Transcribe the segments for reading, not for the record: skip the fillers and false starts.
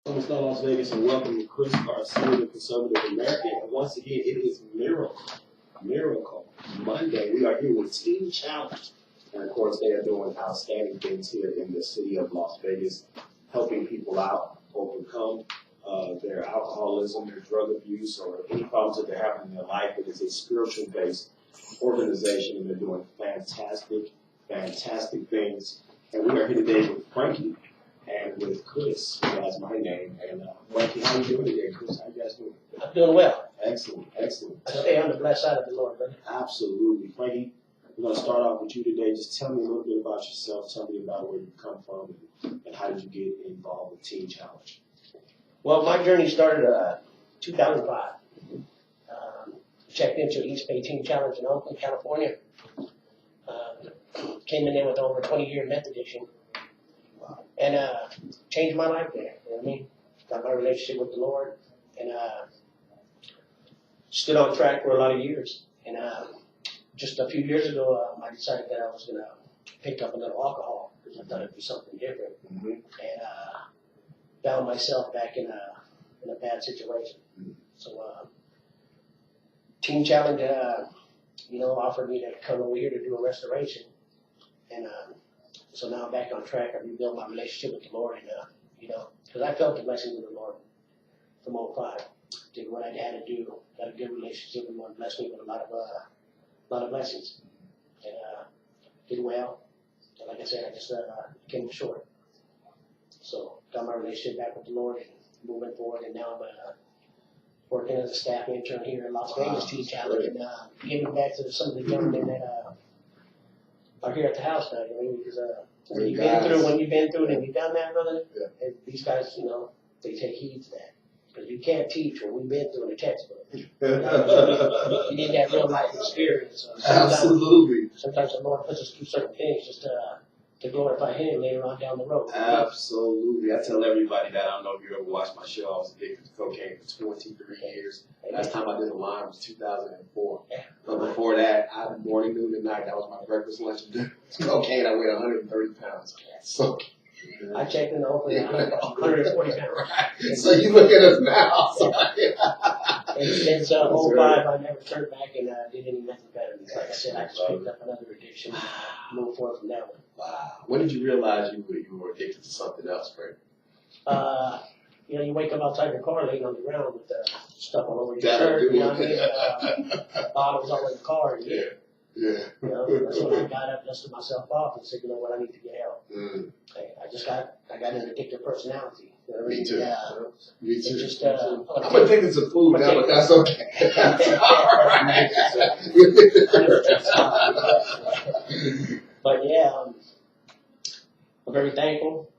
It's not Las Vegas, and welcome to Chris Garcia, the Conservative American. And once again, it is Miracle Monday. We are here with Teen Challenge. And of course, they are doing outstanding things here in the city of Las Vegas, helping people out, overcome their alcoholism, their drug abuse, or any problems that they're having in their life. It is a spiritual-based organization, and they're doing fantastic things. And we are here today with Frankie and with Chris, who has my name. And Frankie, how are you doing today, Chris? How you guys doing? I'm doing well. Excellent. I stay on the blessed side of the Lord, brother. Absolutely. Frankie, we're going to start off with you today. Just tell me a little bit about yourself. Tell me about where you come from and how did you get involved with Teen Challenge? Well, my journey started 2005. Checked into East Bay Teen Challenge in Oakland, California. Came in there with over 20-year meth addiction. And changed my life there. You know what I mean? Got my relationship with the Lord. And stood on track for a lot of years. And just a few years ago, I decided that I was going to pick up a little alcohol because I thought it'd be something different. Mm-hmm. And found myself back in a bad situation. Mm-hmm. So Teen Challenge, offered me to come over here to do a restoration. And so now I'm back on track. I rebuilt my relationship with the Lord, and because I felt the blessings of the Lord from 05. Did what I had to do. Got a good relationship with the Lord. Blessed me with a lot of blessings, and did well. And like I said, I just came short. So got my relationship back with the Lord and moving forward. And now I'm working as a staff intern here in Las Vegas Teen Challenge, and giving back to some of the young men that are here at the house now. Because when you've been through it and you've done that, brother, and these guys, they take heed to that. Because you can't teach what we've been through in the textbook. You need that real life experience. Absolutely. Sometimes the Lord puts us through certain things just to glorify Him later on down the road. Absolutely. I tell everybody that. I don't know if you ever watched my show. I was addicted to cocaine for 23 years. Last time I did a line was 2004. But before that, morning, noon, and night, that was my breakfast, lunch, and dinner. Cocaine, I weighed 130 pounds. So I checked in the open at 140 pounds. Right. So you look at us now. And since 05, I never turned back and did any methamphetamines. Like I said, I just picked up another addiction and moved forward from that one. Wow. When did you realize you were addicted to something else, Frank? You wake up outside your car laying on the ground with stuff all over your shirt. You know what I mean? Bottles all in the car. Yeah. That's when I got up, dusted myself off, and said, you know what, I need to get help. I got an addictive personality. You know what I mean? Me too. Me too. Just, I'm addicted to food now, but that's okay. That's all right. But yeah, I'm very thankful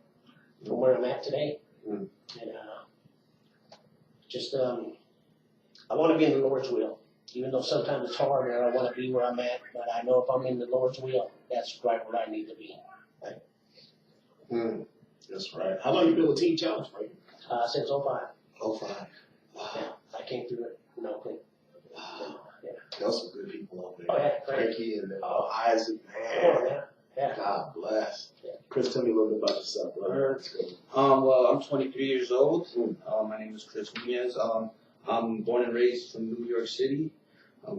for where I'm at today. And I want to be in the Lord's will. Even though sometimes it's hard and I don't want to be where I'm at, but I know if I'm in the Lord's will, that's right where I need to be. Right? That's right. How long you been with Teen Challenge, Frank? Since 05. 05. Wow. Yeah, I came through it in Oakland. Wow. Yeah. There's some good people over there. Oh, yeah. Frankie and Isaac, man. Come on, man. Yeah. God bless. Yeah. Chris, tell me a little bit about yourself, brother. Well, I'm 23 years old. My name is Chris Nunez. I'm born and raised from New York City,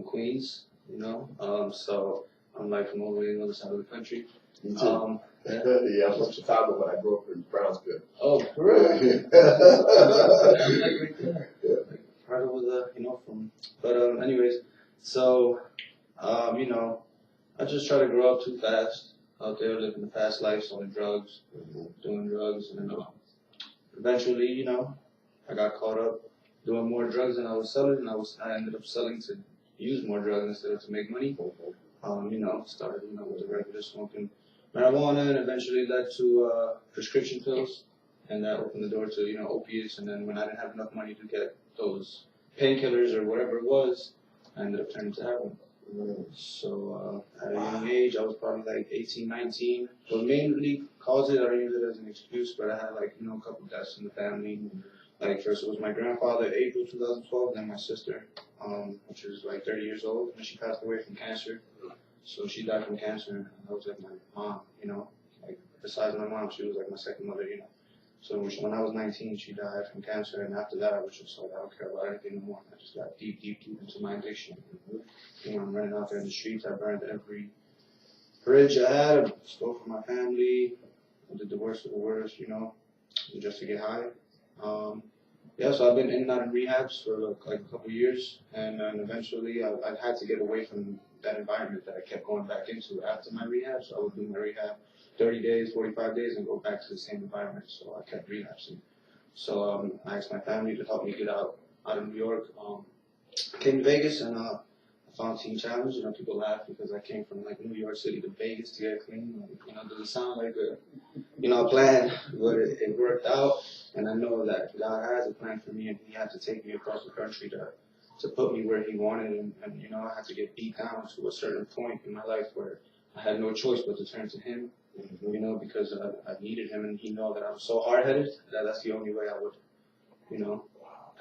Queens, so I'm like from all the way on the other side of the country. Me too. I'm from Chicago, but I grew up in Brownsville. Oh, really? Part of the, anyways, so, I just try to grow up too fast out there, living the fast life, selling drugs, doing drugs, and eventually, I got caught up doing more drugs than I was selling, and I ended up selling to use more drugs instead of to make money. Started, with the regular smoking marijuana, and eventually led to prescription pills, and that opened the door to, opiates, and then when I didn't have enough money to get those painkillers or whatever it was, I ended up turning to heroin. So at a young age, I was probably like 18, 19. What mainly caused it, I don't use it as an excuse, but I had a couple deaths in the family. Like first it was my grandfather, April 2012, then my sister, which was like 30 years old, and she passed away from cancer. So she died from cancer, and I was like my mom, like besides my mom, she was like my second mother, So when I was 19, she died from cancer, and after that, I was just like, I don't care about anything no more. I just got deep into my addiction. You know, I'm running out there in the streets. I burned every bridge I had, I stole from my family, I did the worst of the worst, you know, just to get high. Yeah, so I've been in and out of rehabs for like a couple of years, and then eventually I had to get away from that environment that I kept going back into after my rehab. So I would do my rehab 30 days, 45 days, and go back to the same environment. So I kept relapsing. So I asked my family to help me get out of New York. I came to Vegas, and I found Teen Challenge. You know, people laugh because I came from like New York City to Vegas to get clean. Like, you know, it doesn't sound like a plan, but it worked out. And I know that God has a plan for me, and He had to take me across the country to put me where He wanted. And you know, I had to get beat down to a certain point in my life where I had no choice but to turn to Him. You know, because I needed Him, and He know that I'm so hard-headed that that's the only way I would, you know,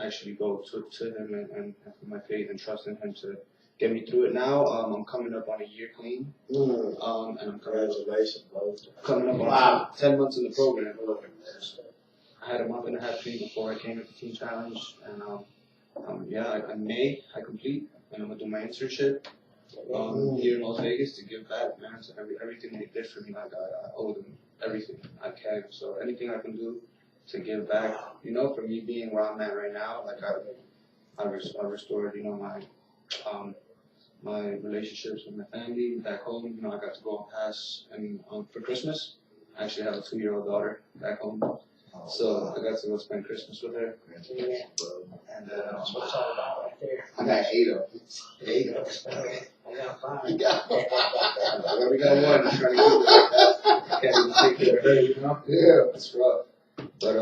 actually go to Him and put my faith and trust in Him to get me through it. Now I'm coming up on a year clean, and I'm Congratulations, bro. coming up on 10 months in the program. I had a month and a half clean before I came into Teen Challenge, and yeah, in May I complete, and I'm gonna do my internship here in Las Vegas to give back, man. So everything they did for me, like I owe them everything I can. So anything I can do to give back, you know, for me being where I'm at right now, like I restored, you know, my relationships with my family back home. You know, I got to go and pass, and for Christmas, I actually have a 2-year-old daughter back home. So I got to go spend Christmas with her. And That's what it's all about right there. I got 8 of them. 8 of them. I got 5. Well, we got one. I'm trying to keep it like that. Can't even take care of her, you know? Yeah. It's rough. But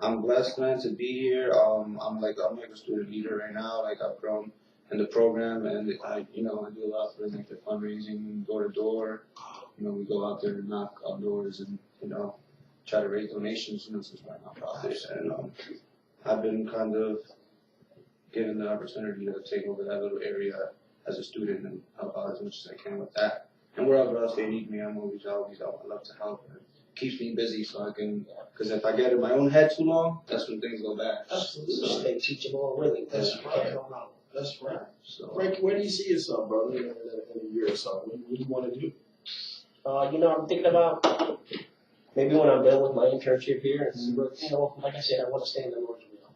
I'm blessed, man, to be here. I'm like a student leader right now. Like I've grown in the program, and I do a lot for like the fundraising, door to door. You know, we go out there and knock on doors and try to raise donations. You know, since we're a nonprofit, and I've been kind of given the opportunity to take over that little area as a student and help out as much as I can with that. And wherever else they need me, I'm always out. I love to help. It keeps me busy so I can, because if I get in my own head too long, that's when things go bad. Absolutely. So, Stay teachable and willing. That's right. That's right. So, Frank, where do you see yourself, brother, in a year or so? What do you want to do? I'm thinking about maybe when I'm done with my internship here, and like I said, I want to stay in the Lord's will.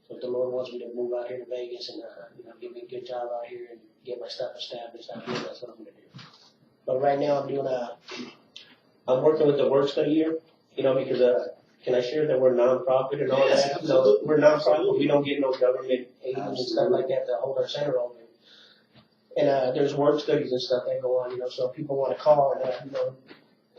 So if the Lord wants me to move out here to Vegas and give me a good job out here and get my stuff established out here, that's what I'm going to do. But right now I'm working with the work study year, because can I share that we're nonprofit and all Yes, that? absolutely. So we're nonprofit. We don't get no government aid and stuff like that to hold our center open. And there's work studies and stuff that go on, so if people want to call and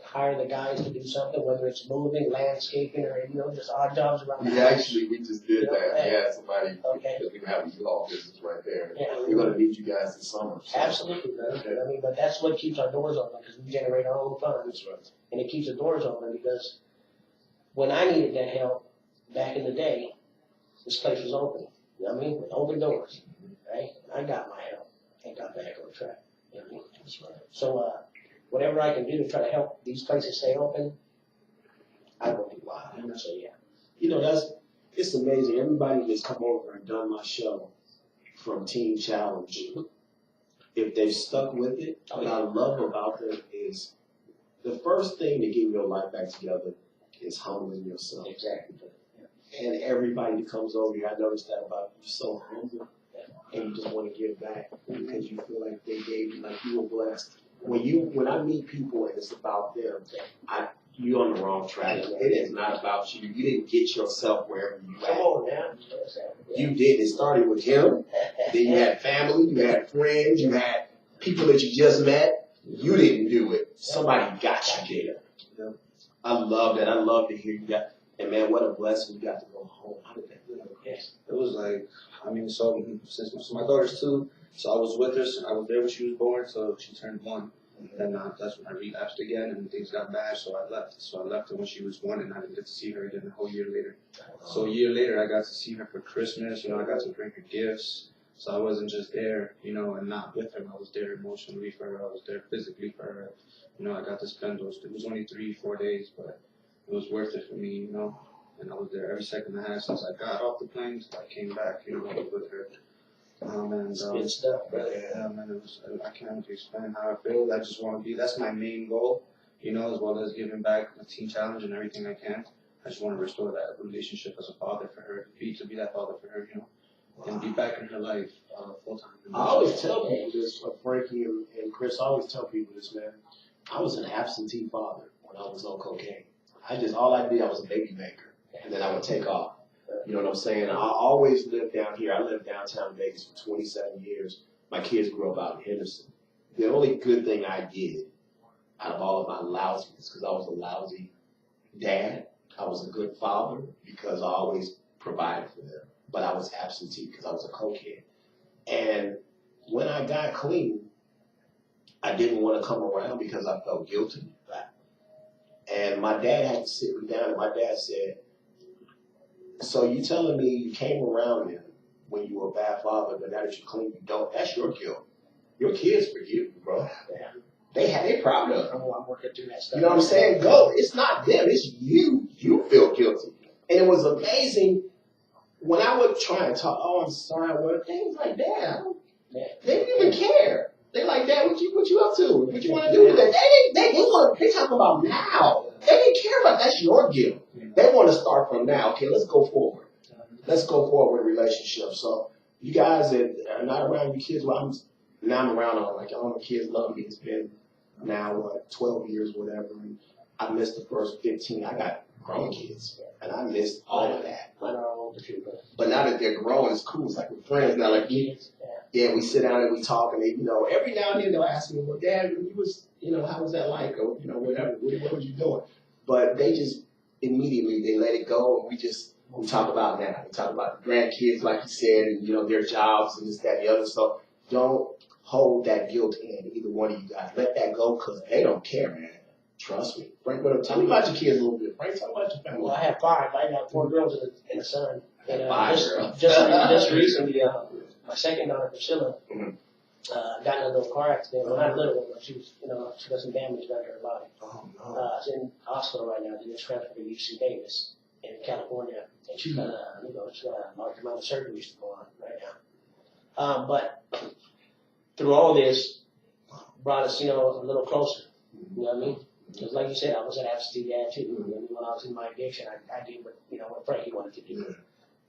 hire the guys to do something, whether it's moving, landscaping, or just odd jobs around the house. We just did that. We had somebody, Okay. because we have a U-Haul business right there. Yeah. We're gonna need you guys this summer. So. Absolutely, man. Okay. But that's what keeps our doors open, because we generate our own funds. That's right. And it keeps the doors open, because when I needed that help back in the day, this place was open. You know what I mean? With open doors, right? I got my help and got back on track. You know what I mean? That's right. So, whatever I can do to try to help these places stay open, I will do. Wow. So, yeah. It's amazing. Everybody that's come over and done my show from Teen Challenge, if they've stuck with it, what I love about them is the first thing to get your life back together is humbling yourself. Exactly. And everybody that comes over here, I noticed that about you, so humble, and you just want to give back because you feel like they gave you, like you were blessed. When I meet people and it's about them, you're on the wrong track. It is not about you. You didn't get yourself wherever you Come at. on now. You did. It started with him. Then you had family. You had friends. You had people that you just met. You didn't do it. Somebody got you there. I love that. I love to hear you got. And man, what a blessing you got to go home. How did that feel? Yes. it was like, since my daughter's 2, so I was with her, so I was there when she was born, so she turned 1. And that's when I relapsed again, and things got bad, so I left. So I left her when she was 1, and I didn't get to see her again a whole year later. So a year later, I got to see her for Christmas. I got to bring her gifts. So I wasn't just there, and not with her. I was there emotionally for her. I was there physically for her. I got to spend those. It was only 3-4 days, but it was worth it for me. and I was there every second I had since I got off the plane till I came back, you know, with her. And It's good stuff, brother. yeah, man, I can't explain how I feel. I just want to be, that's my main goal, you know, as well as giving back the Teen Challenge and everything I can. I just want to restore that relationship as a father for her, to be that father for her, you know, and be back in her life full time. I always tell people this, Frankie and Chris, I always tell people this, man. I was an absentee father when I was on cocaine. All I did, I was a baby maker, and then I would take off. You know what I'm saying? I always lived down here. I lived downtown Vegas for 27 years. My kids grew up out in Henderson. The only good thing I did out of all of my lousiness, because I was a lousy dad, I was a good father because I always provided for them. But I was absentee because I was a cokehead. And when I got clean, I didn't want to come around because I felt guilty. And my dad had to sit me down, and my dad said, so you telling me you came around him when you were a bad father, but now that you're clean, you don't? That's your guilt. Your kids forgive you, bro. Yeah. They proud of you. I'm working through that stuff. You know what I'm saying? Go. It's not them. It's you. You feel guilty. And it was amazing when I would try and talk. Oh, I'm sorry. Well, things like that. They didn't even care. They like, Dad, what you up to? What you want to do today? They talking about now. They didn't care about that's your guilt. They want to start from now. Okay, let's go forward. Let's go forward with relationships. So you guys that are not around your kids, well, I'm around all like all my kids love me. It's been now 12 years, whatever. And I missed the first 15. I got grown kids, and I missed all of that. Mine are all older too, but now that they're grown, it's cool. It's like we're friends now. Like yeah, we sit down and we talk, and they, you know, every now and then they'll ask me, well, Dad, when you was, you know, how was that like, or you know, whatever, what was you doing? But they just immediately they let it go, and we talk about now. We talk about the grandkids, like you said, and you know their jobs and this, that, and the other. So don't hold that guilt in either one of you guys. Let that go because they don't care, man. Trust me. Frank, tell me about your kids a little bit. Frank, tell me about your family. Well, I have 5. I got 4 girls and a son. And, 5 girls. Just recently, my second daughter, Priscilla, got in a little car accident. Well, not a little one, but she was, you know, she got some damage done to her body. Oh no. She's in hospital right now. They just transferred to UC Davis in California, and she's got she's got a large amount of surgeries to go on right now. But through all this, brought us, you know, a little closer. You know what I mean? Because like you said, I was an absentee dad too. I mean, when I was in my addiction, I did what Frankie wanted to do.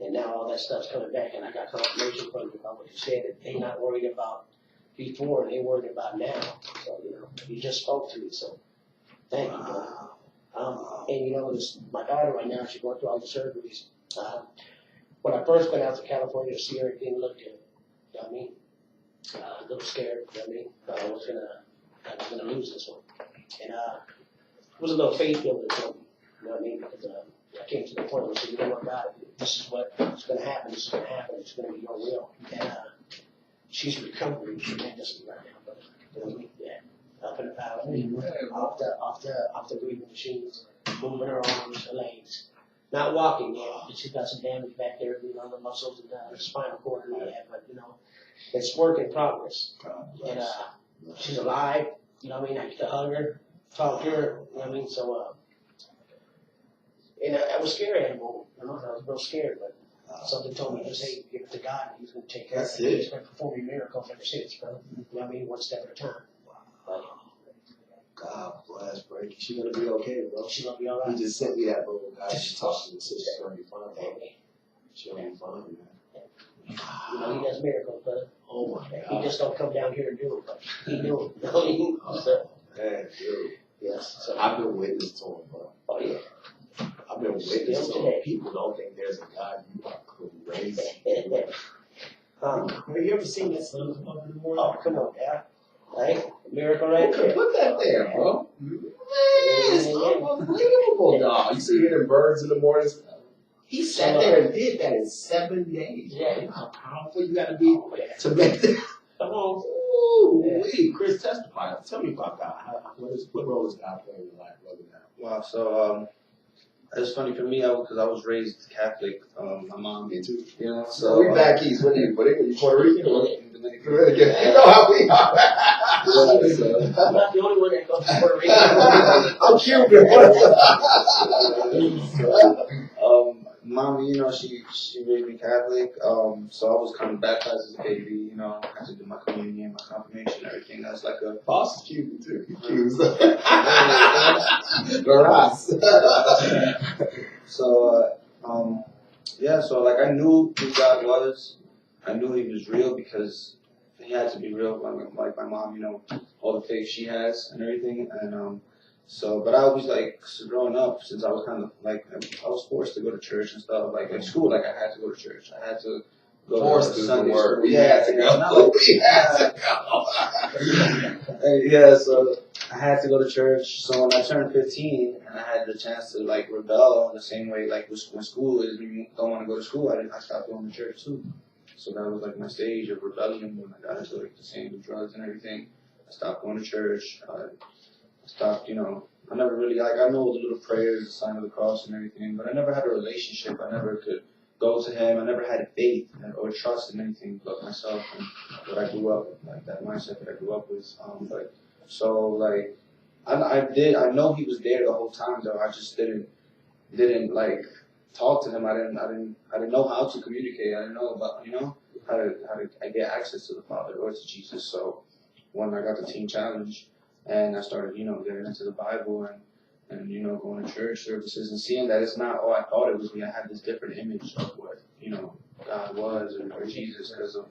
And now all that stuff's coming back, and I got confirmation from you about what you said, that they're not worried about before, they're worried about now. So, you know, you just spoke to me, so thank you, brother. And you know, my daughter right now, she's going through all the surgeries. When I first went out to California to see her, it didn't look good. You know what I mean? A little scared, you know what I mean? But I was gonna lose this one. And it was a little faith building for me, you know what I mean? Because I came to the point where I said, you know what, God, this is what's going to happen, this is going to happen, it's going to be your will. And she's recovering tremendously right now, but you know what I mean? Yeah, up and about, off the breathing machines, moving her arms, her legs. Not walking yet, but she's got some damage back there, you know, the muscles and the spinal cord and all that, but you know, it's work in progress. And she's alive, you know what I mean? I get to hug her, talk to her, you know what I mean? So, and I was scared at the moment, you know, I was real scared, but something told me, just hey, give it to God, and He's going to take care of it. He's going to perform your miracles ever since, brother. You know what I mean? One step at a time. But, God bless, Frankie. She's going to be okay, bro. she's going to be all right. He just sent me that little guy. She's talking to the sister. She's going to be fine, bro. She's going to be fine, man. You know, He does miracles, brother. Oh, my God. He just don't come down here and do it, but He do it. You know what I mean? So, Man, dude. yes. So, I've been witness to him, bro. oh, yeah. I've been witness to him. People don't think there's a God. You are crazy. Have you ever seen that sun come up in the morning? Oh, come on, yeah. Right? Miracle right Okay, there. put that there, bro. Man, it's unbelievable, dog. You see them birds in the morning? He sat there and did that in 7 days. Yeah. You know how powerful you got to be Oh, yeah. to make that. Come on. Ooh, Yeah. wait, Chris, testify. Tell me about God. What role does God play in your life? Wow, so it's funny for me, because I was raised Catholic. My mom, Me too. you know, So so we back east. What are you? Puerto Rican? Dominican. Dominican. You know how we are. I'm not the only one that goes to Puerto Rico. I'm Cuban. mom, you know, she raised me Catholic. So I was kind of baptized as a baby. You know, I had to do my communion, my confirmation, everything. That's like a Boss is Cuban too. He's Ross. So yeah. So like I knew who God was. I knew He was real because He had to be real. Like my mom, you know, all the faith she has and everything, and so, but I always like growing up, since I was kind of like I was forced to go to church and stuff, like school, like I had to go to church. I had to go Forced to is Sunday the word. school. We Yeah, had to yeah, go. not like, We had to go. yeah, so I had to go to church. So when I turned 15 and I had the chance to like rebel the same way, like when school is, when you don't want to go to school, I stopped going to church too. So that was like my stage of rebellion when I got into like the same with drugs and everything. I stopped going to church. Stopped, you know, I never really, like, I know the little prayers, the sign of the cross and everything, but I never had a relationship. I never could go to Him. I never had faith or trust in anything but myself and what I grew up with, like that mindset that I grew up with. But so, like, I know He was there the whole time, though. I just didn't like talk to Him. I didn't know how to communicate. I didn't know about, you know, how to get access to the Father or to Jesus. So when I got the teen challenge, and I started, you know, getting into the Bible and you know, going to church services and seeing that it's not all I thought it was. I had this different image of what, you know, God was or Jesus because of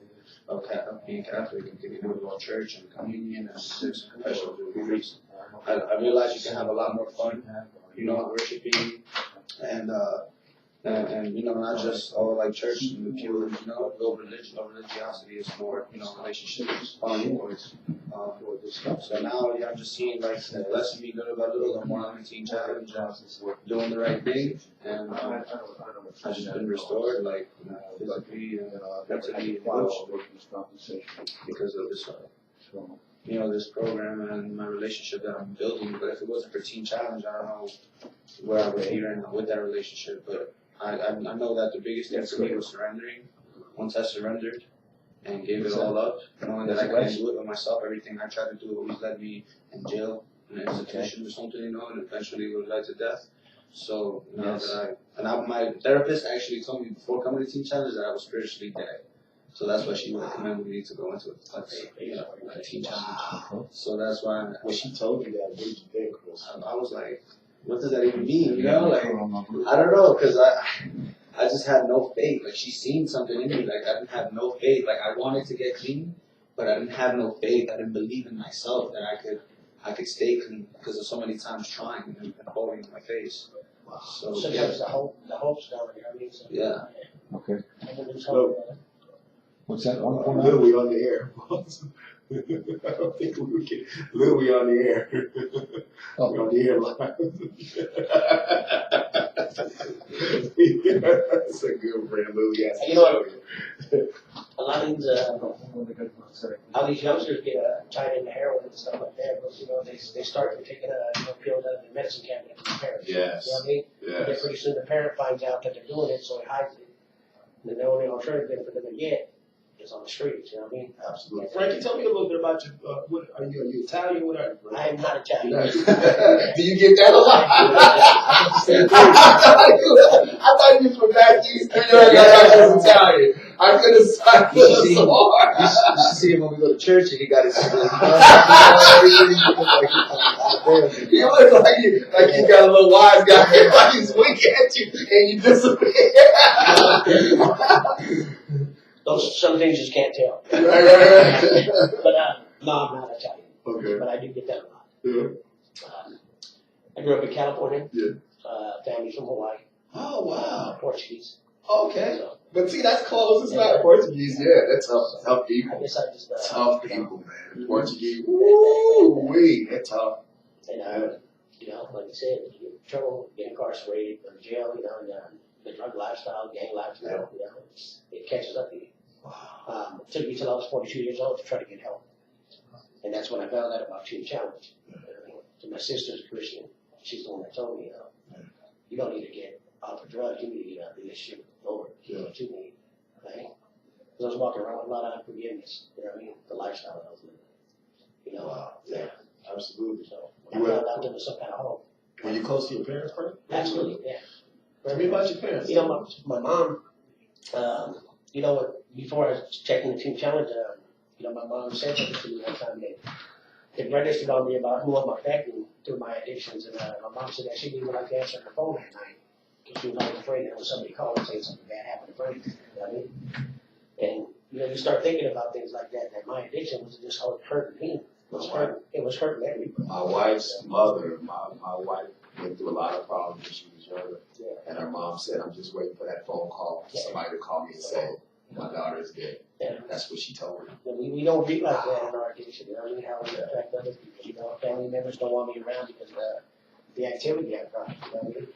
being Catholic and getting to go to church and communion and six confession of priest. I realized you can have a lot more fun, you know, worshiping and you know, not just all like church and the pew, you know, religiosity is more, you know, relationships, fun. So now, yeah, I'm just seeing like the less me little by little, the more I'm teen challenge, doing the right thing, and I've just been restored, like physically and mentally and emotionally because of this, you know, this program and my relationship that I'm building. But if it wasn't for Teen Challenge, I don't know where I would be right now with that relationship. But I know that the biggest thing for me was surrendering. Once I surrendered and gave it all up, knowing that I couldn't do it by myself, everything I tried to do always led me in jail, in an institution or something, you know, and eventually would lead to death. So now that my therapist actually told me before coming to Teen Challenge that I was spiritually dead. So that's why she recommended me to go into a Teen Challenge. So that's why When she told you that, what did you think, Chris? I was like, what does that even mean? You know, like, I don't know, because I just had no faith. Like, she seen something in me. Like, I didn't have no faith. Like, I wanted to get clean, but I didn't have no faith. I didn't believe in myself that I could stay clean because of so many times trying and falling on my face. So Sometimes the hope's down there. I mean, so, yeah. Okay. Look, What's that? Lil, we on the air. I don't think we can. Lil, we on the air. Oh. We on the air live. That's a good friend, Lil. Yes. You know what? A lot of these youngsters get tied into heroin and stuff like that. But, you know, they start taking pills out of the medicine cabinet from their parents. Yes. You know what I mean? Yes. Then pretty soon the parent finds out that they're doing it, so he hides it. And the only alternative for them to get is on the streets. You know what I mean? Absolutely. Frankie, tell me a little bit about your. What are you Italian? What are you? I am not Italian. Do you get that a lot? I thought you was from back east. You heard that I was Italian. I could have signed You should see so him. hard. You should see him when we go to church and he got his. He looks like you got a little wise guy. Like he's winking at you and you disappear. Some things you just can't tell. Right. But no, I'm not Italian. Okay. But I do get that a lot. Yeah. I grew up in California. Yeah. Family's from Hawaii. Oh wow. Portuguese. Okay. So, But see, that's close. It's not Portuguese. Yeah, that's tough I people. guess I just Tough people, man. Portuguese. Woo wee, that's tough. And you know, like I said, you get in trouble, get incarcerated, go to jail. You know, and the drug lifestyle, gang lifestyle. You know, it catches up to you. It took me till I was 42 years old to try to get help, and that's when I found out about Teen Challenge. So my sister's a Christian. She's the one that told me, you don't need to get off of drugs. You need to get out of this shit with the Lord. You know what you need, right? Because I was walking around with a lot of unforgiveness. You know what I mean? The lifestyle that I was living. You know. Wow. Yeah. Absolutely. So when I found out there was some kind of hope. Were you close to your parents, Frank? Absolutely, yeah. Tell me about your parents. You know, my mom, you know what, before I was checking the Team Challenge, you know, my mom said something to me one time that it registered on me about who I'm affecting through my addictions. And my mom said that she didn't even like to answer her phone at night because she was always afraid that when somebody called and saying something bad happened to her. You know what I mean? And, you know, you start thinking about things like that, that my addiction was just hurting me. It was hurting everybody. My wife's mother, my wife went through a lot of problems when she was younger. Yeah. And her mom said, I'm just waiting for that phone call for somebody to call me and say, my daughter is dead. Yeah. That's what she told me. We don't read like that in our addiction. You know what I mean? How we affect other people. You know, family members don't want me around because the activity I've got. You know what I mean?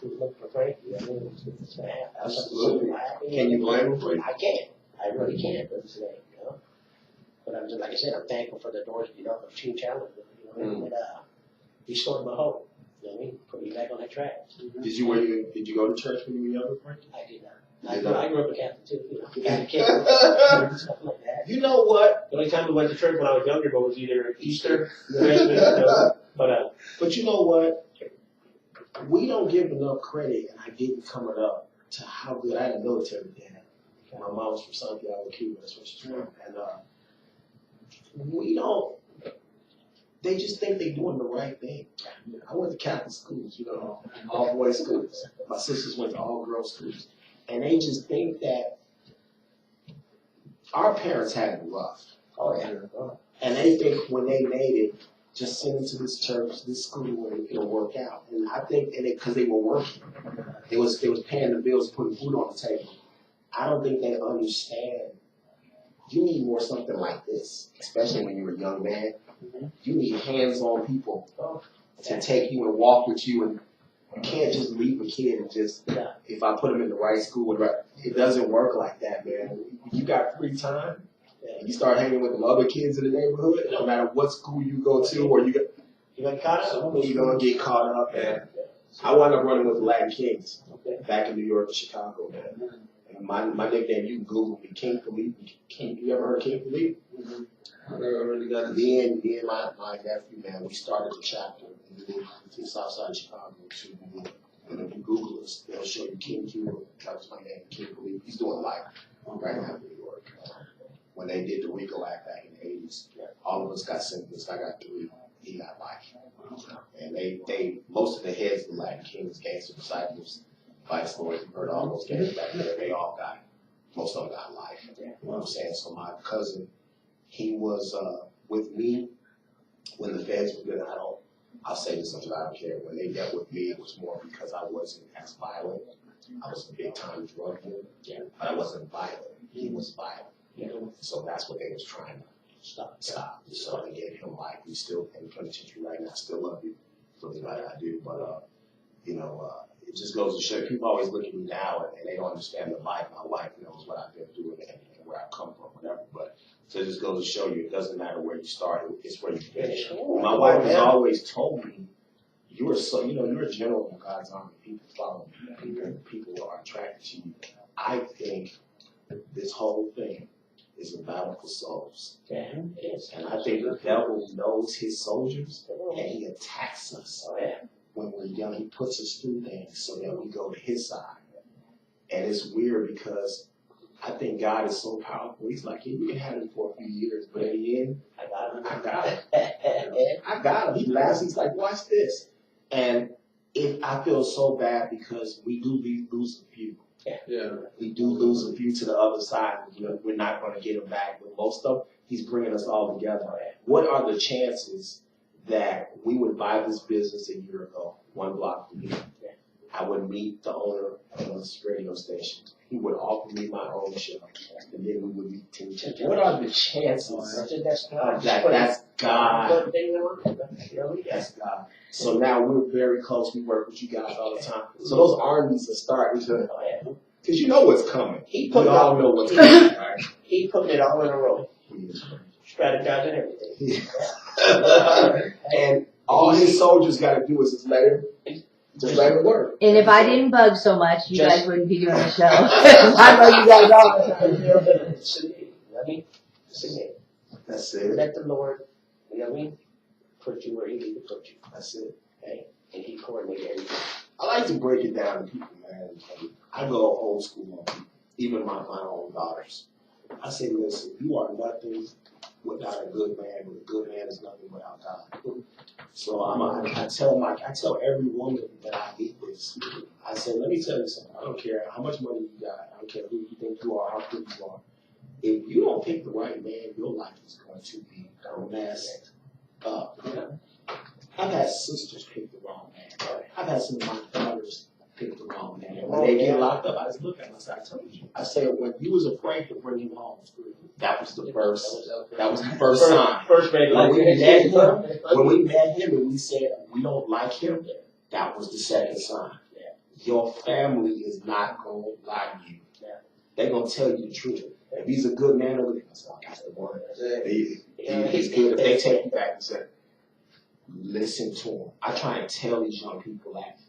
Who's looking for Frankie? You know what I mean? It's going to happen. Absolutely. Can you blame them for it? I can't. I really can't. But it's, you know. But I'm just, like I said, I'm thankful for the doors, you know, of Team Challenge. You know, and restored my hope. You know what I mean? Put me back on that track. Did you go to church when you were younger, Frank? I did not. I grew up a Catholic too. You know, Catholic kid, stuff like that. You know what? The only time we went to church when I was younger was either Easter, Christmas, you know, But you know what? We don't give enough credit, and I didn't coming up, to how good I had a military dad. My mom was from Santiago, Cuba. That's where she's from. And we don't. They just think they're doing the right thing. I went to Catholic schools, you know, all boys schools. My sisters went to all girls schools, and they just think that our parents had it rough. oh yeah. And they think when they made it, just send it to this church, this school, and it'll work out. And I think, because they were working, they was paying the bills, putting food on the table. I don't think they understand. You need more something like this, especially when you're a young man. You need hands-on people to take you and walk with you, and you can't just leave a kid and just, if I put him in the right school, it doesn't work like that, man. You got free time, and you start hanging with the other kids in the neighborhood, no matter what school you go to, or you get caught up. you're gonna get caught up. And I wound up running with the Latin Kings back in New York and Chicago, man. And my nickname, you can Google me, King Philippe. You ever heard of King Philippe? I never really got it. Me and my nephew, man, we started the chapter in Southside Chicago. And if you Google us, they'll show you King Cuba. That was my name, King Philippe. He's doing life right now in New York. When they did the RICO Act back in the 80s, all of us got sentenced. I got 3. He got life. And they most of the heads of the Latin Kings, gangster disciples, vice lords, you heard all those gangs back there, they all got, most of them got life. You know what I'm saying? So my cousin, he was with me when the feds were good. I'll say this because I don't care. When they dealt with me, it was more because I wasn't as violent. I was a big time drug dealer, but I wasn't violent. He was violent. So that's what they was trying to stop. So they gave him life. We still in the penitentiary right now. I still love you for the life I do. But it just goes to show people always look at me now and they don't understand the life. My wife knows what I've been through and where I've come from, whatever. But so it just goes to show you it doesn't matter where you start, it's where you finish. My wife has always told me, you're a general in God's army. People follow you. People are attracted to you. I think this whole thing is a battle for souls. Yeah, it is. And I think the devil knows his soldiers and he attacks us. Oh yeah. When we're young, he puts us through things so that we go to his side. And it's weird because I think God is so powerful. He's like, yeah, you can have him for a few years, but in the end, I got him. I got him. He's like, watch this. And I feel so bad because we do lose a few. Yeah. We do lose a few to the other side. We're not going to get him back. But most of them, he's bringing us all together. What are the chances that we would buy this business a year ago, 1 block from here? I would meet the owner of this radio station. He would offer me my own show, and then we would meet Team Challenge. What are the chances That's God. that's God? That's God. So now we're very close. We work with you guys all the time. So those armies are starting to, because you know what's coming. We all know what's coming, right? He putting it all in a row. Strategizing everything. And all his soldiers got to do is just let him work. And if I didn't bug so much, you guys wouldn't be doing the show. I bug you guys all the time. That's it. Let the Lord, you know what I mean, put you where he needs to put you. That's it. Okay? And he coordinated everything. I like to break it down to people, man. And I go old school on people, even my own daughters. I say, listen, you are nothing without a good man, but a good man is nothing without God. So I tell every woman that I meet this. I say, let me tell you something. I don't care how much money you got. I don't care who you think you are, how good you are. If you don't pick the right man, your life is going to be messed up. I've had sisters pick the wrong man. I've had some of my daughters pick the wrong man. And when they get locked up, I just look at them and say, I told you. I say, when you was afraid to bring him home, that was the first sign. First red light. When we met him and we said we don't like him, that was the second sign. Your family is not going to lie to you. They're going to tell you the truth. If he's a good man, that's the one. He's good. If they take you back and say, listen to him. I try and tell these young people that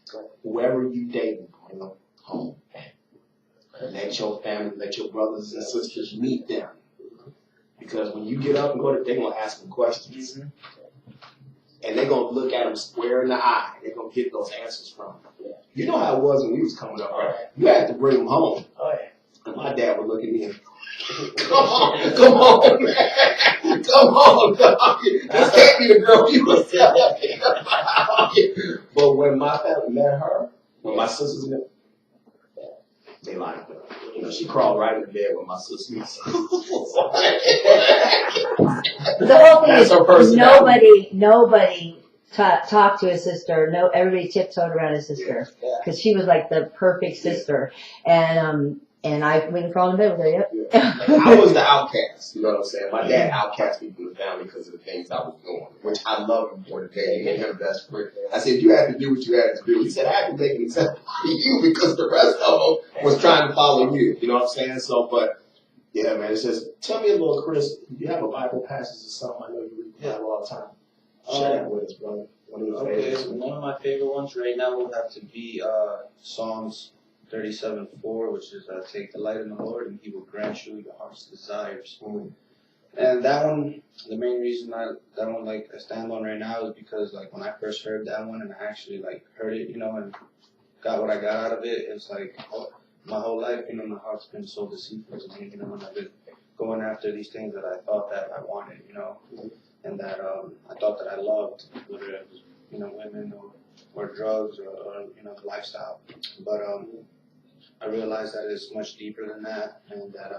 whoever you date, bring them home. Let your family, let your brothers and sisters meet them. Because when you get up and go to, they're going to ask them questions. And they're going to look at them square in the eye. They're going to get those answers from them. You know how it was when we was coming up, right? You had to bring them home. And my dad would look at me and, come on, man. Come on, dog. This can't be the girl you was telling me. But when my family met her, when my sisters met, they liked her. You know, she crawled right in the bed with my sisters. The whole thing That's her is personality. nobody talked to his sister. No, everybody tiptoed around his sister because she was like the perfect sister. And I went and crawled in bed with her. Yep. I was the outcast. You know what I'm saying? My dad outcast me from the family because of the things I was doing, which I love him for today. He made him best friend. I said, you had to do what you had to do. He said, I had to make an example for you because the rest of them was trying to follow you. You know what I'm saying? So, but yeah, man, it says, tell me a little, Chris. Do you have a Bible passage or something? I know you read the Bible all the time. Share that with us, brother. One of your favorites. One of my favorite ones right now would have to be Psalms 37:4, which is take delight in the Lord and he will grant you your heart's desires. And that one, the main reason I stand on right now is because like when I first heard that one and I actually like heard it, you know, and got what I got out of it, it's like my whole life, you know, my heart's been so deceitful to me, you know, and I've been going after these things that I thought that I wanted, you know, and that I thought that I loved, whether it was, you know, women or drugs or you know, the lifestyle. But I realized that it's much deeper than that, and that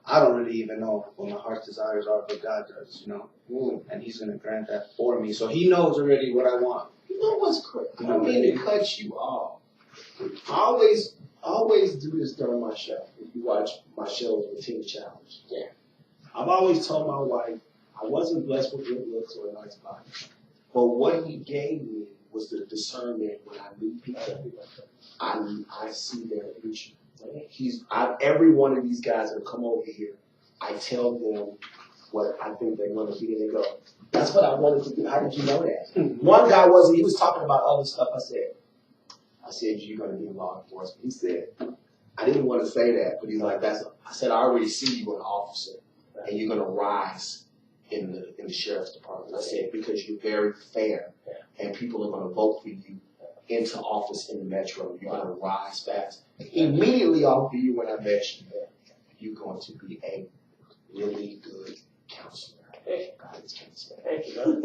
I don't really even know what my heart's desires are, but God does, you know, and He's going to grant that for me. So He knows already what I want. You know what's crazy? I don't mean to cut you off. I always do this during my show. If you watch my shows with Teen Challenge. Yeah. I've always told my wife I wasn't blessed with good looks or a nice body. But what He gave me was the discernment when I meet people. I see their future. Every one of these guys that come over here, I tell them what I think they're going to be, and they go, that's what I wanted to do. How did you know that? One guy he was talking about other stuff. I said, you're going to be in law enforcement. He said, I didn't want to say that, but he's like, I said, I already see you an officer, and you're going to rise in the sheriff's department. I said, because you're very fair, and people are going to vote for you into office in the metro. You're going to rise fast. Immediately off of you when I met you, you're going to be a really good counselor. Thank you, brother.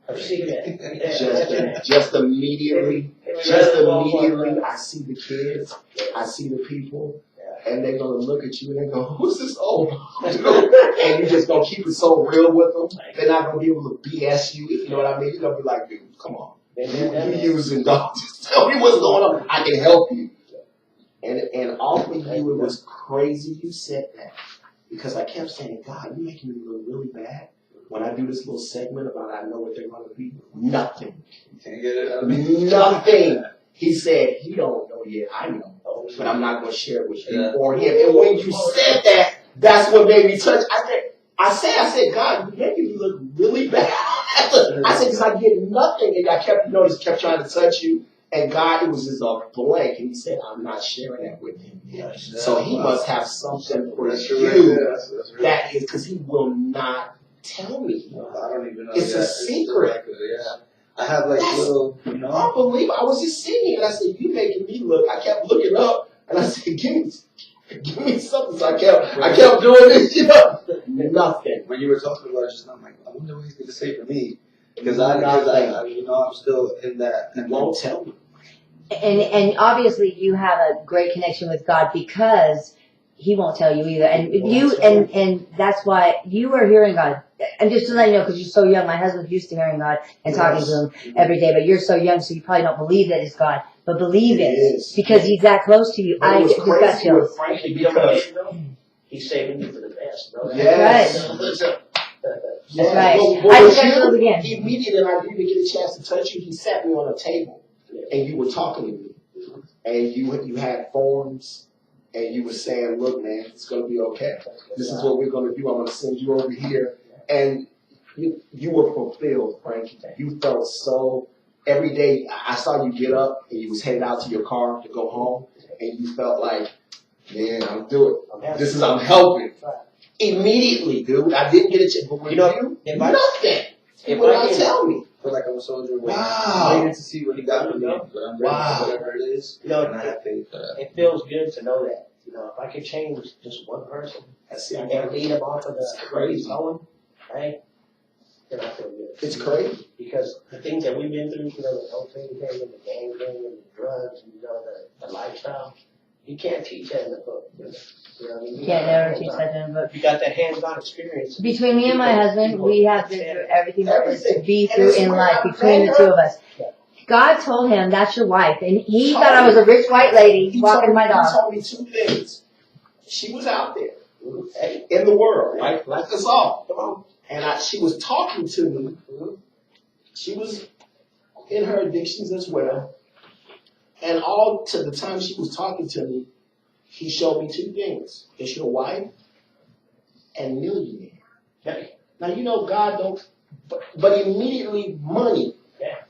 I've seen that. Just immediately, I see the kids, I see the people, and they're going to look at you and they're going, who's this old? And you're just going to keep it so real with them. They're not going to be able to BS you, if you know what I mean. You're going to be like, dude, come on. You're using dogs. Just tell me what's going on. I can help you. And off of you, it was crazy you said that. Because I kept saying, God, you're making me look really bad. When I do this little segment about I know what they're going to be, nothing. You can't get it out of me. Nothing. He said, he don't know yet. I know. But I'm not going to share it with you or him. And when you said that, that's what made me touch. I said, God, you're making me look really bad. I said, because I get nothing. And I kept trying to touch you. And God, it was just a blank. And he said, I'm not sharing that with him. So he must have something for you. That is because he will not tell me. I don't even know. It's a secret. I have like That's little, you know. unbelievable. I was just sitting here and I said, "You making me look." I kept looking up and I said, "Give me something." So I kept doing this. You know, nothing. When you were talking about it just now, I'm like, I wonder what he's gonna say for me, because you know, I'm still in that. He won't tell me. And obviously you have a great connection with God because He won't tell you either. And and that's why you are hearing God. And just to let you know, because you're so young, my husband's used to hearing God and talking to Him every day, but you're so young, so you probably don't believe that it's God. But believe it, because He's that close to you. But it was just got crazy with chills. Frankie You know because what? He's saving you for the best, bro. yes. That's right. But I with just got chills you, again. immediately, and I didn't even get a chance to touch you. He sat me on a table, and you were talking to me, and you had forms, and you were saying, "Look, man, it's gonna be okay. This is what we're gonna do. I'm gonna send you over here," and you were fulfilled, Frankie. You felt so. Every day, I saw you get up, and you was headed out to your car to go home, and you felt like, "Man, I'm doing it. I'm helping." Immediately, dude. I didn't get a chance, but with nothing. It would not tell me. I feel like I'm a soldier. Wow. Waiting to see what he got for me, but I'm ready for whatever it is. You know, and I have faith for that. it feels good to know that. You know, if I could change just one person That's it. and lead them off of the It's crazy. going, right? Then I feel good. It's crazy. Because the things that we've been through, you know, the cocaine thing and the gang thing and the drugs and, you know, the lifestyle, you can't teach that in the book. You know what I mean? You can't never teach that in a book. You got that hands-on experience. Between me and my husband, we have been through everything there is to be And through it's in where life I between the met two her. of us. God told him, "That's your wife," and he thought I was a rich white lady He walking my He dog. told me two things. She was out there in the world, right? Like us all. Come on. And she was talking to me. She was in her addictions as well. And all to the time she was talking to me, he showed me two things. It's your wife and millionaire. Okay. Now, you know, God don't, but immediately money. Yeah.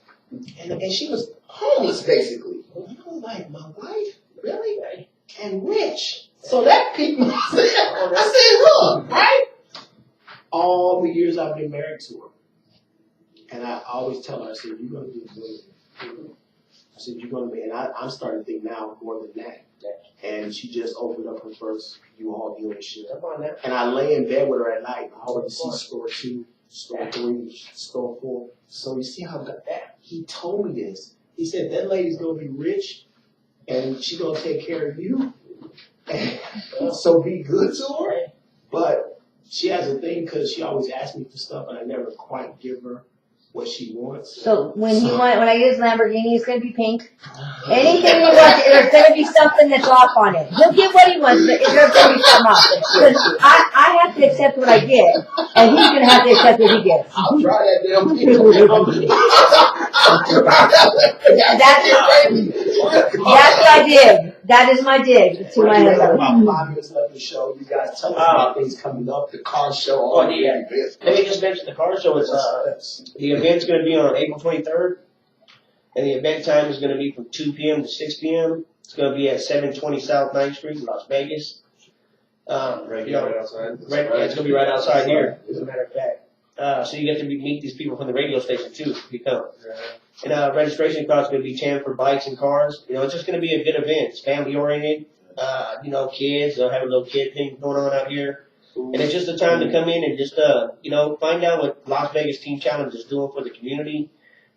And she was homeless, basically. And I was like, my wife? Really? And rich. So that piqued me. I said, look, right? All the years I've been married to her. And I always tell her, I said, you're going to be a millionaire. I said, you're going to be, and I'm starting to think now more than that. And she just opened up her first U-Haul dealership. And I lay in bed with her at night. I always see store 2, store 3, store 4. So you see how that he told me this. He said, that lady's going to be rich and she's going to take care of you. And so be good to her. But she has a thing because she always asks me for stuff and I never quite give her what she wants. So when I get his Lamborghini, it's gonna be pink. Anything he wants, there's gonna be something that's off on it. He'll get what he wants, but there's gonna be something off. Because I have to accept what I get, and he's gonna have to accept what he gets. I'll try that damn thing. That's my dig. That is my dig to my We have husband. about 5 minutes left to show. You guys tell us about things coming up, the car show, all Oh, yeah. Let me just mention the car show. The event's going to be on April 23rd, and the event time is going to be from 2 p.m. to 6 p.m. It's going to be at 720 South 9th Street, Las Vegas. Right outside. It's going to be right outside here, as a matter of fact. So you get to meet these people from the radio station too, if you come. And registration cost is going to be 10 for bikes and cars. You know, it's just going to be a good event. It's family oriented. You know, kids, they'll have a little kid thing going on out here. And it's just a time to come in and just, you know, find out what Las Vegas Teen Challenge is doing for the community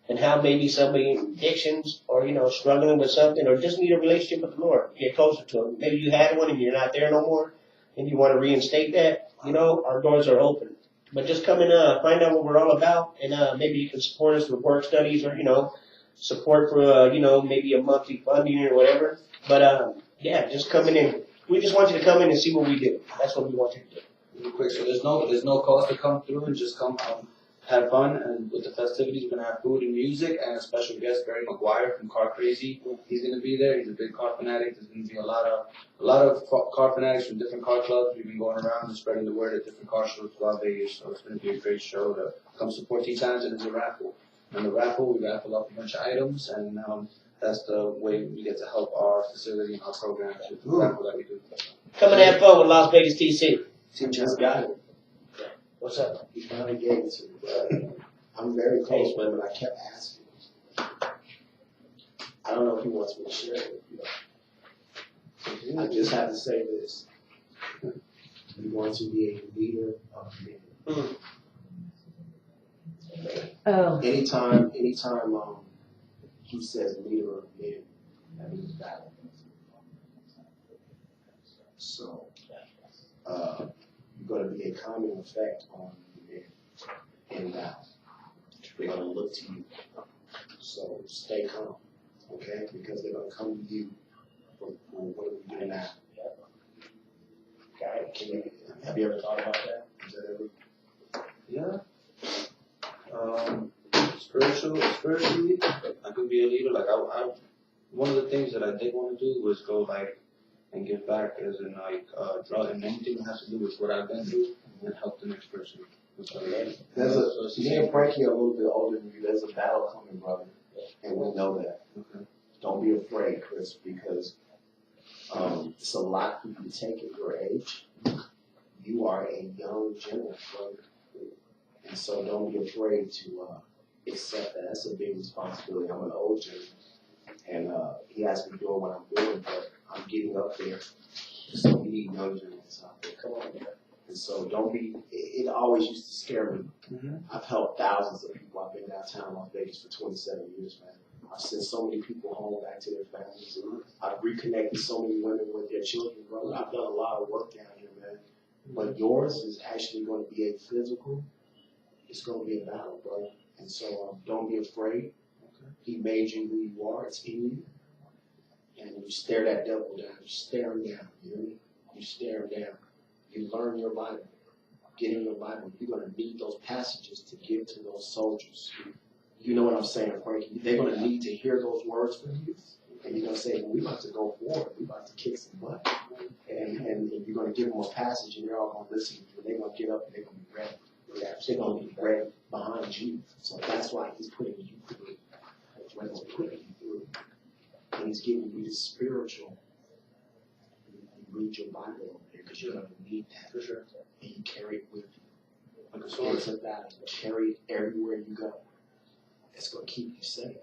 and how maybe somebody in addictions or, you know, struggling with something or just need a relationship with the Lord, get closer to Him. Maybe you had one and you're not there no more and you want to reinstate that, you know, our doors are open. But just come and find out what we're all about and maybe you can support us with work studies or, you know, support for, you know, maybe a monthly funding or whatever. But, yeah, just come in and we just want you to come in and see what we do. That's what we want you to do. Real quick, so there's no cost to come through and just come have fun, and with the festivities we're gonna have food and music and a special guest, Barry McGuire from Car Crazy. He's gonna be there. He's a big car fanatic. There's gonna be a lot of car fanatics from different car clubs. We've been going around and spreading the word at different car shows throughout Vegas. So it's gonna be a great show to come support Teen Challenge. And there's a raffle. And the raffle, we raffle off a bunch of items, and that's the way we get to help our facility and our program with the raffle that we do. Come and have fun with Las Vegas TC. He just got it. What's up? He finally gave it to me. I'm very close with him, and I kept asking. I don't know if he wants me to share it with you. I just have to say this. You want to be a leader of men. Oh, Anytime he says leader of men, that means battle. So, you're going to be a calming effect on the men in battle. They're going to look to you. So stay calm, okay? Because they're going to come to you for what are we doing now? Okay, have you ever thought about that? Is that ever? Yeah. Spiritually, I could be a leader. Like one of the things that I did want to do was go like and give back, as in like draw and anything that has to do with what I've been through and help the next person. Me and Frankie are a little bit older than you. There's a battle coming, brother, and we know that. Okay. Don't be afraid, Chris, because it's a lot for you to take at your age. You are a young general, brother, and so don't be afraid to accept that. That's a big responsibility. I'm an old general, and he has me doing what I'm doing, but I'm getting up there. So we need young generals out there. Come on, man. And so don't be. It always used to scare me. Mm-hmm. I've helped thousands of people. I've been downtown Las Vegas for 27 years, man. I've sent so many people home back to their families. I've reconnected so many women with their children, brother. I've done a lot of work down here, man. But yours is actually going to be a physical. It's going to be a battle, brother. And so don't be afraid. Okay. He made you who you are. It's in you. And you stare that devil down. You stare him down. You hear me? You stare him down. You learn your Bible. Get in your Bible. You're going to need those passages to give to those soldiers. You know what I'm saying, Frankie? They're going to need to hear those words from you. And you're going to say, well, we're about to go forward. We're about to kick some butt. And you're going to give them a passage, and they're all going to listen to you. And they're going to get up, and they're going to be ready. They're going to be ready behind you. So that's why he's putting you through. That's why he's putting you through. And he's giving you the spiritual. You read your Bible over there, because you're going to need that. For sure. And you carry it with you. Like a sword of battle. Carry it everywhere you go. It's going to keep you safe.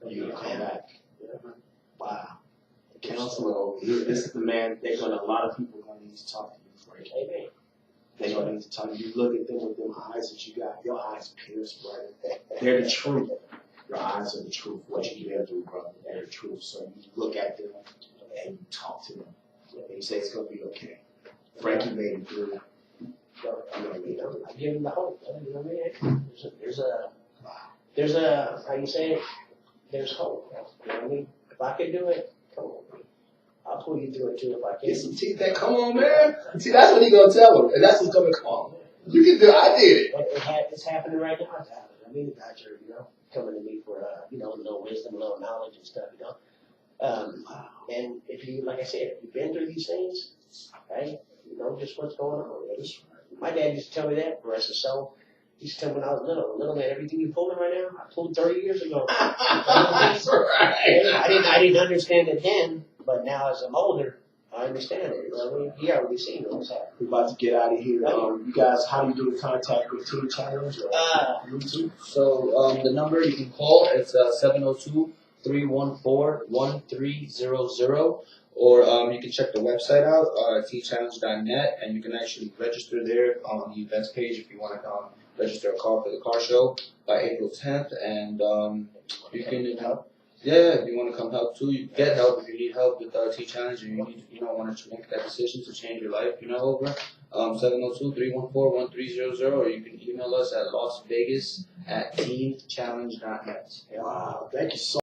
You're going to come back. Yeah. Wow. The counselor over here, this is the man, a lot of people are going to need to talk to you, Frank. Amen. They're going to need to talk to you. You look at them with them eyes that you got. Your eyes pierce, brother. They're the truth. Your eyes are the truth. What you bear through, brother, they're the truth. So you look at them and you talk to them. And you say it's going to be okay. Frankie made it through. I give him the hope. You know what I mean? There's a, how you say it? There's hope. You know what I mean? If I can do it, come on. I'll pull you through it too if I can. Get some teeth that come on, man. See, that's what he gonna tell him, and that's what's gonna come on. You can do it. I did it. It's happening right now. It's happening. I mean, the guys are, coming to me for, a little wisdom, a little knowledge and stuff, And if you, like I said, if you've been through these things, okay, you know just what's going on. My dad used to tell me that, rest his soul. He used to tell me when I was little man, everything you're pulling right now, I pulled 30 years ago. That's right. I didn't understand it then, but now as I'm older, I understand it. You know what I mean? He already seen what's happening. We're about to get out of here. You guys, how do you do the contact with Team Challenge or YouTube? So the number you can call is 702-314-1300. Or you can check the website out, tchallenge.net, and you can actually register there on the events page if you want to register a car for the car show by April 10th. And you can help. Yeah, if you want to come help too, you get help if you need help with T Challenge and you need, want to make that decision to change your life, over 702-314-1300, or you can email us at lasvegas@teamchallenge.net. Wow, thank you so